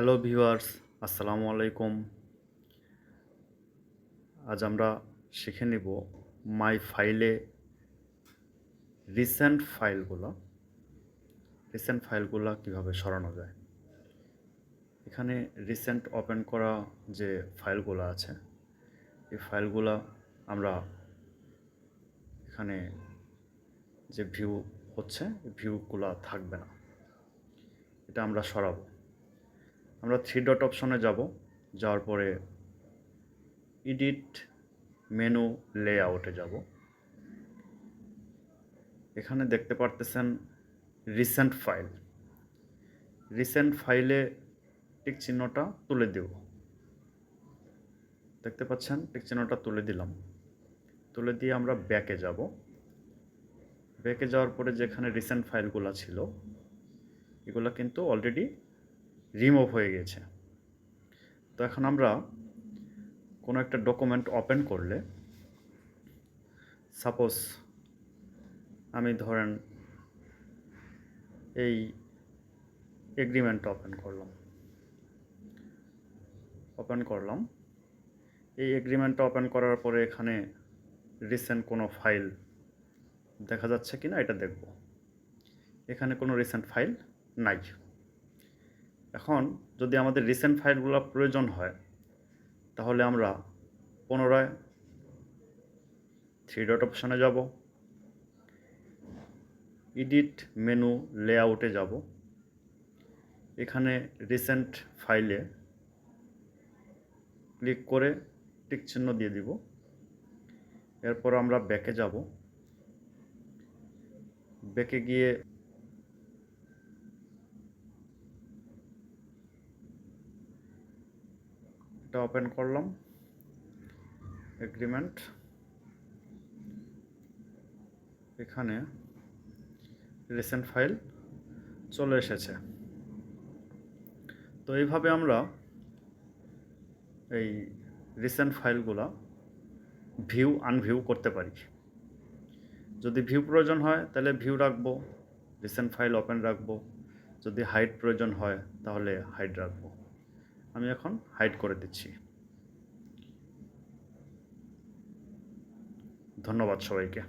Hello viewers, আসসালামু আলাইকুম। আজ আমরা শিখে নিব মাই ফাইলে রিসেন্ট ফাইলগুলো কীভাবে সরানো যায়। এখানে রিসেন্ট ওপেন করা যে ফাইলগুলো আছে, এই ফাইলগুলো আমরা এখানে যে ভিউ হচ্ছে, এই ভিউগুলো থাকবে না, এটা আমরা সরাবো। আমরা থ্রি ডট অপশনে যাব, যাওয়ার পরে এডিট মেনু লেআউটে যাব। এখানে দেখতে পারতেছেন রিসেন্ট ফাইলে টিক চিহ্নটা তুলে দেব। দেখতে পাচ্ছেন টিক চিহ্নটা তুলে দিলাম। তুলে দিয়ে আমরা ব্যাকে যাব। ব্যাকে যাওয়ার পরে যেখানে রিসেন্ট ফাইলগুলো ছিল, এগুলো কিন্তু অলরেডি রিমুভ হয়ে গেছে। তো এখন আমরা কোনো একটা ডকুমেন্ট ওপেন করলে, সাপোজ আমি ধরেন এই এগ্রিমেন্ট ওপেন করলাম। এই এগ্রিমেন্টটা ওপেন করার পরে এখানে রিসেন্ট কোনো ফাইল দেখা যাচ্ছে কি না এটা দেখব। এখানে কোনো রিসেন্ট ফাইল নাই। এখন যদি আমাদের রিসেন্ট ফাইলগুলো প্রয়োজন হয়, তাহলে আমরা পুনরায় থ্রি ডট অপশনে যাব, এডিট মেনু লেআউটে যাব। এখানে রিসেন্ট ফাইলে ক্লিক করে টিক চিহ্ন দিয়ে দিব। এরপর আমরা ব্যাকে যাব। ব্যাকে গিয়ে এটা ওপেন করলাম, এগ্রিমেন্ট। এখানে রিসেন্ট ফাইল চলে এসেছে। তো এইভাবে আমরা এই রিসেন্ট ফাইলগুলো ভিউ আনভিউ করতে পারি। যদি ভিউ প্রয়োজন হয় তাহলে ভিউ রাখবো, রিসেন্ট ফাইল ওপেন রাখবো। যদি হাইড প্রয়োজন হয় তাহলে হাইড রাখবো। আমি এখন হাইড করে দিচ্ছি। ধন্যবাদ সবাইকে।